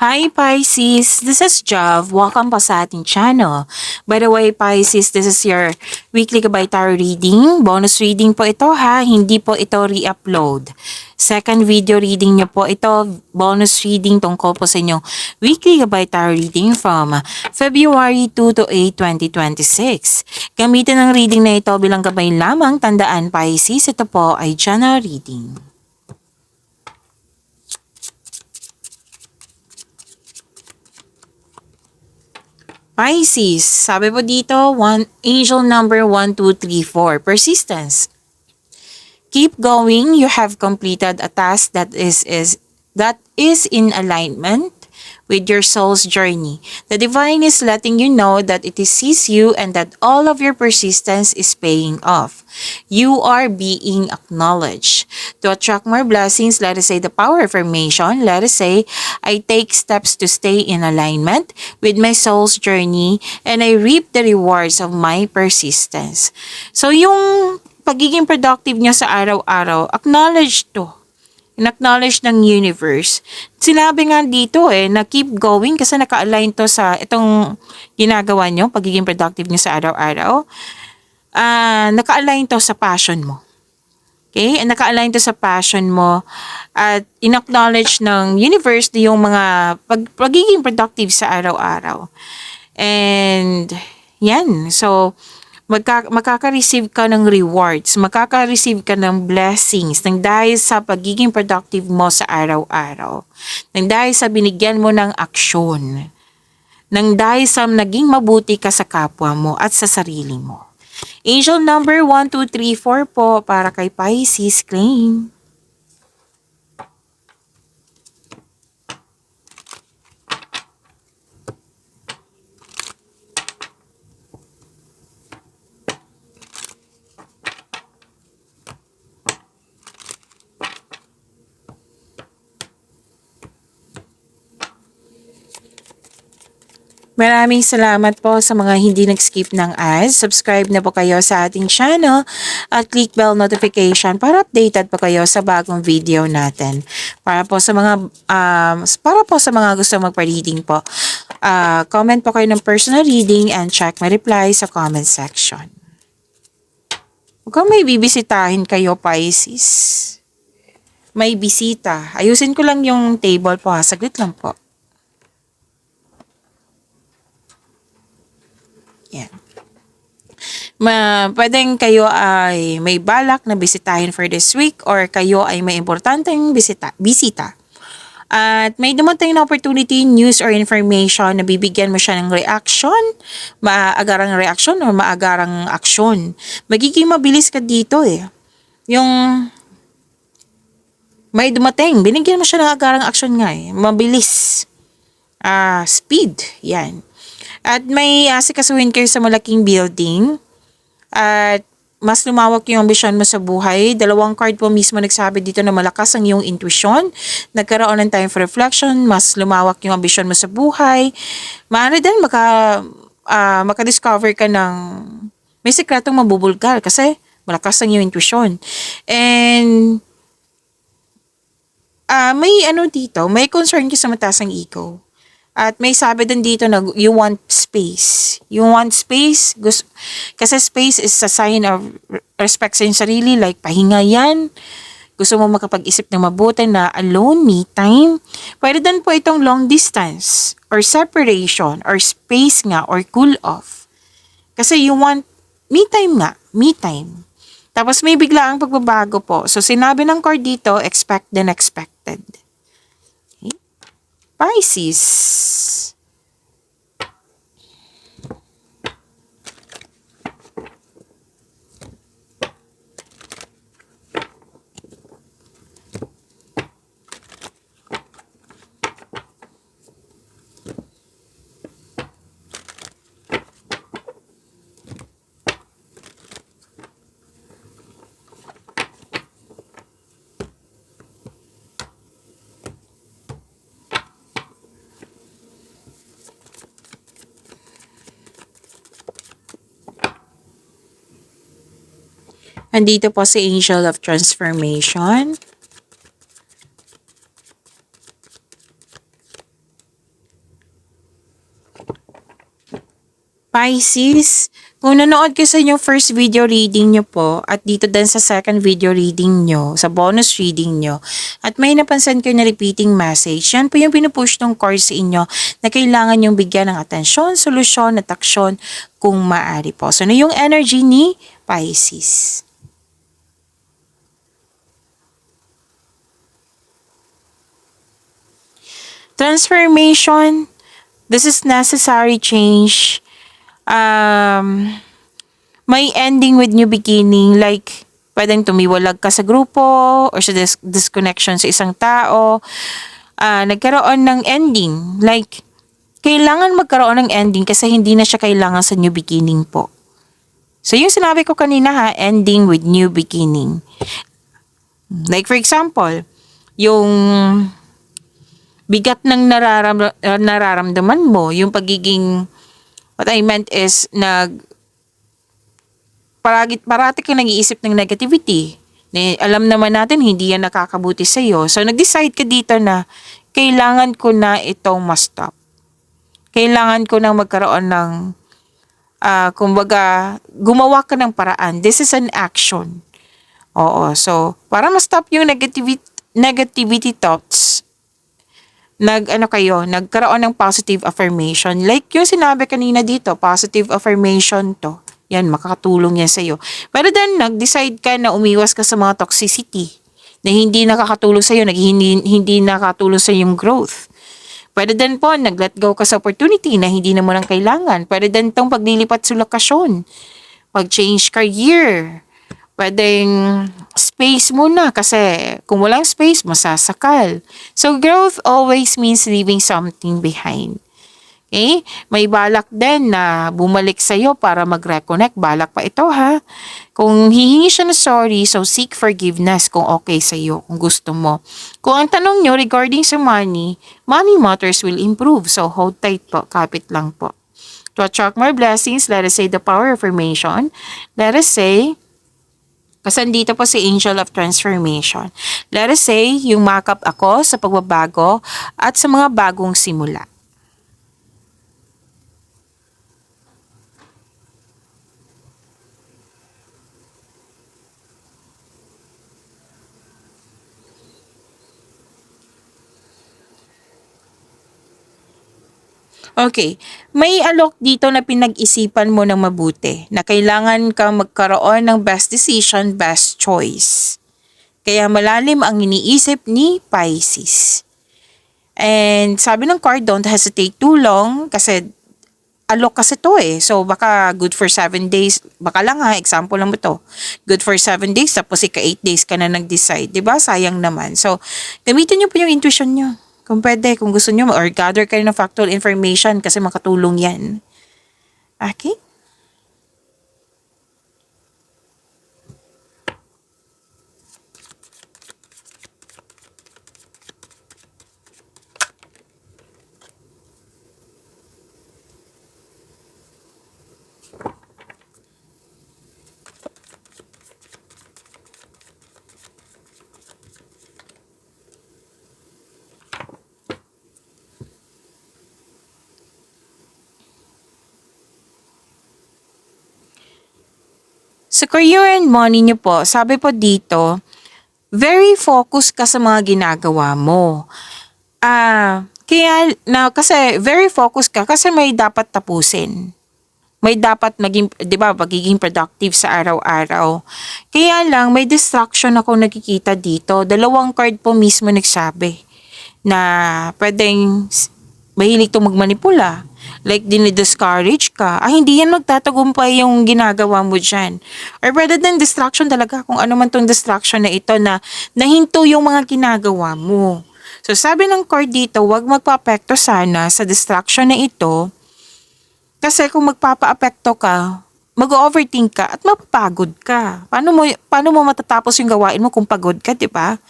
Hi Pisces, this is Jav. Welcome po sa ating channel. By the way Pisces, this is your weekly Gabay Tarot reading. Bonus reading po ito ha, hindi po ito re-upload. Second video reading nyo po ito, bonus reading tungkol po sa inyong weekly Gabay Tarot reading from February 2 to 8, 2026. Gamitin ang reading na ito bilang gabay lamang. Tandaan Pisces, ito po ay general reading. Pisces, sabi po dito, angel number 1, 2, 3, 4, persistence. Keep going, you have completed a task that is in alignment with your soul's journey. The divine is letting you know that it sees you and that all of your persistence is paying off. You are being acknowledged. To attract more blessings, let us say the power affirmation. Let us say, I take steps to stay in alignment with my soul's journey and I reap the rewards of my persistence. So yung pagiging productive nyo sa araw-araw, acknowledge to. In-acknowledge ng universe. Sinabi nga dito na keep going kasi naka-align to sa itong ginagawa nyo, pagiging productive nyo sa araw-araw. Naka-align to sa passion mo. Okay? And naka-align to sa passion mo at in-acknowledge ng universe yung mga pagiging productive sa araw-araw. And yan. So, makaka-receive ka ng rewards, makaka-receive ka ng blessings nang dahil sa pagiging productive mo sa araw-araw, nang dahil sa binigyan mo ng aksyon, nang dahil sa naging mabuti ka sa kapwa mo at sa sarili mo. Angel number 1, 2, 3, 4 po para kay Pisces, claim. Maraming salamat po sa mga hindi nag-skip ng ads. Subscribe na po kayo sa ating channel at click bell notification para updated po kayo sa bagong video natin. Para po sa mga gusto magpa-reading po, comment po kayo ng personal reading and check my reply sa comment section. Kung may bibisitahin kayo, Pisces, may bisita. Ayusin ko lang yung table po ha. Saglit lang po. Yan. Pwedeng kayo ay may balak na bisitahin for this week or kayo ay may importanteng bisita. At may dumating na opportunity, news or information na bibigyan mo siya ng reaction, maagarang reaction or maagarang aksyon. Magiging mabilis ka dito Yung may dumating, binigyan mo siya ng agarang aksyon nga Mabilis. Speed. Yan. At may asikasuhin kayo sa malaking building. At mas lumawak yung ambisyon mo sa buhay. Dalawang card po mismo nagsabi dito na malakas ang iyong intuition. Nagkaroon ng time for reflection. Mas lumawak yung ambisyon mo sa buhay. Maaari din makadiscover ka ng may sikretong mabubulgar kasi malakas ang iyong intuition. And may concern ka sa mataas ng ego. At may sabi din dito na you want space. You want space. Kasi space is a sign of respect sa sarili. Like pahinga yan. Gusto mo makapag-isip ng mabuti na alone, me time. Pwede din po itong long distance or separation or space nga or cool off. Kasi you want me time nga. Me time. Tapos may biglaang pagbabago po. So sinabi ng card dito, expect the unexpected. Pisces. Andito po si Angel of Transformation. Pisces, kung nanood kayo sa inyong first video reading nyo po at dito din sa second video reading nyo, sa bonus reading nyo, at may napansin kayo na repeating message, yan po yung pinupush ng card sa inyo na kailangan yung bigyan ng atensyon, solusyon at aksyon kung maaari po. So, ano yung energy ni Pisces? Transformation, this is necessary change. May ending with new beginning, like pwedeng tumiwalag ka sa grupo or sa disconnection sa isang tao. Nagkaroon ng ending, like kailangan magkaroon ng ending kasi hindi na siya kailangan sa new beginning po. So yung sinabi ko kanina ha, ending with new beginning. Like for example, yung bigat ng nararamdaman mo, yung pagiging, what I meant is, parati kang nag-iisip ng negativity. Alam naman natin, hindi yan nakakabuti sa'yo. So, nag-decide ka dito na, kailangan ko na itong ma-stop. Kailangan ko na magkaroon ng, kumbaga, gumawa ka ng paraan. This is an action. Oo, so, para ma-stop yung negativity thoughts, nagkaroon ng positive affirmation. Like yung sinabi kanina dito, positive affirmation to. Yan, makakatulong yan sa'yo. Pero then, nag-decide ka na umiwas ka sa mga toxicity na hindi nakakatulong sa'yo, hindi nakakatulong sa yung growth. Pwede din po, nag-let go ka sa opportunity na hindi na mo nang kailangan. Pwede din tong paglilipat sa lokasyon, pag-change career. Pwedeng space muna kasi kung walang space, masasakal. So, growth always means leaving something behind. Okay? May balak din na bumalik sa'yo para mag-reconnect. Balak pa ito ha. Kung hihingi siya na sorry, so seek forgiveness kung okay sa'yo, kung gusto mo. Kung ang tanong nyo regarding sa money matters will improve. So hold tight po, kapit lang po. To attract more blessings, let us say the power of affirmation. Let us say, kasi dito po si Angel of Transformation. Let us say, yung makap ako sa pagbabago at sa mga bagong simula. Okay, may alok dito na pinag-isipan mo ng mabuti na kailangan kang magkaroon ng best decision, best choice. Kaya malalim ang iniisip ni Pisces. And sabi ng card, don't hesitate too long kasi alok kasi to eh. So baka good for 7 days, baka lang ha, example lang mo to. Good for 7 days tapos 8 days ka na nag-decide. 'Di ba? Sayang naman. So gamitin niyo po yung intuition niyo. Kung pwede, kung gusto niyo or gather kayo ng factual information kasi makatulong 'yan. Okay? Sa career and money niyo po, sabi po dito, very focused ka sa mga ginagawa mo. Kasi very focused ka kasi may dapat tapusin. May dapat maging, 'di ba, pagiging productive sa araw-araw. Kaya lang may distraction ako nakikita dito. Dalawang card po mismo nagsabi na pwedeng mahilig 'tong magmanipula. Like dinidiscourage ka. Hindi yan magtatagumpay yung ginagawa mo dyan. Or rather than distraction talaga, kung ano man tong distraction na ito na nahinto yung mga ginagawa mo. So sabi ng card dito, huwag magpa-apekto sana sa distraction na ito. Kasi kung magpapa-apekto ka, mag-overthink ka at mapapagod ka. Paano mo matatapos yung gawain mo kung pagod ka, di ba?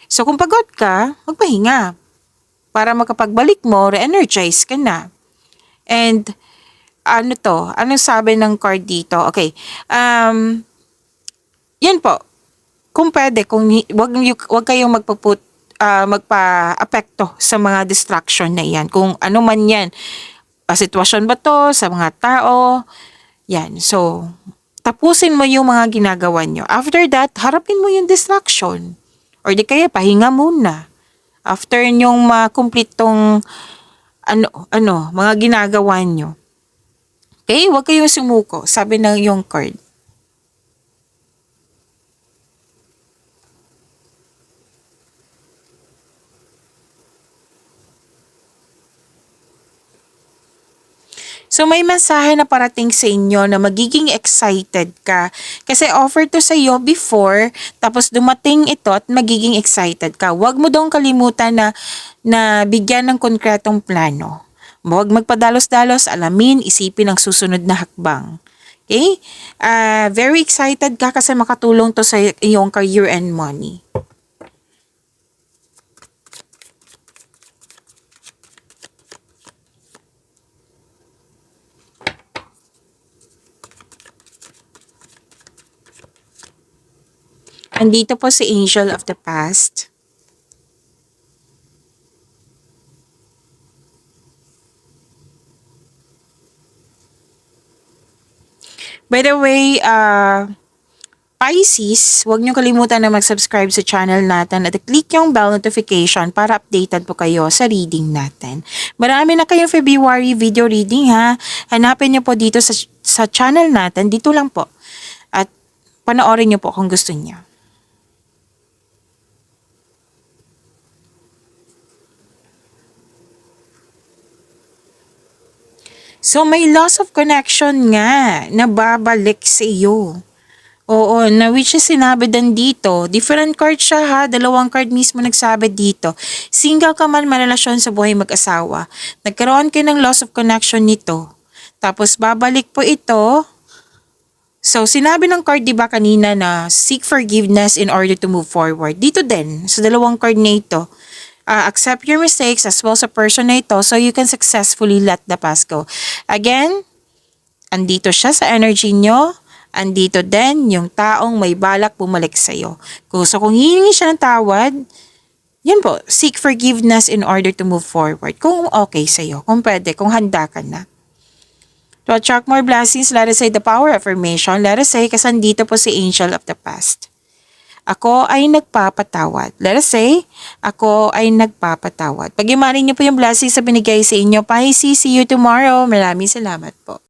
So kung pagod ka, magpahinga. Para makapagbalik mo, re-energize ka na. And, anong sabi ng card dito? Okay, yan po. Kung pwede, wag kayong magpa-apekto sa mga distraction na yan. Kung ano man yan, pasitwasyon ba to sa mga tao? Yan. So, tapusin mo yung mga ginagawa nyo. After that, harapin mo yung distraction. Or di kaya, pahinga muna. After nyong ma-complete tong mga ginagawa nyo. Okay? Huwag kayong sumuko. Sabi ng yung card. So may mensahe na parating sa inyo na magiging excited ka. Kasi offer to sa iyo before, tapos dumating ito at magiging excited ka. Huwag mo dong kalimutan na bigyan ng konkretong plano. Huwag magpadalos-dalos, alamin, isipin ang susunod na hakbang. Okay? Very excited ka kasi makatulong to sa iyong career and money. Andito po si Angel of the Past. By the way, Pisces, huwag niyo kalimutan na mag-subscribe sa channel natin at click yung bell notification para updated po kayo sa reading natin. Marami na kayong February video reading ha. Hanapin niyo po dito sa channel natin. Dito lang po. At panoorin niyo po kung gusto niyo. So may loss of connection nga na babalik sa iyo. Oo, na which is sinabi din dito. Different card siya ha. Dalawang card mismo nagsabi dito. Single ka man marelasyon sa buhay mag-asawa. Nagkaroon kayo ng loss of connection nito. Tapos babalik po ito. So sinabi ng card diba kanina na seek forgiveness in order to move forward. Dito din, sa dalawang card na ito. Accept your mistakes as well sa person na ito so you can successfully let the past go. Again, andito siya sa energy nyo. Andito din yung taong may balak bumalik sa'yo. So kung hihingi siya ng tawad, yun po, seek forgiveness in order to move forward. Kung okay sa'yo, kung pwede, kung handa ka na. To attract more blessings, let us say the power affirmation. Let us say, kasi andito po si Angel of the Past. Ako ay nagpapatawad. Let us say, ako ay nagpapatawad. Pag-imanin niyo po yung blessings sa binigay sa inyo, Pisces, see you tomorrow. Maraming salamat po.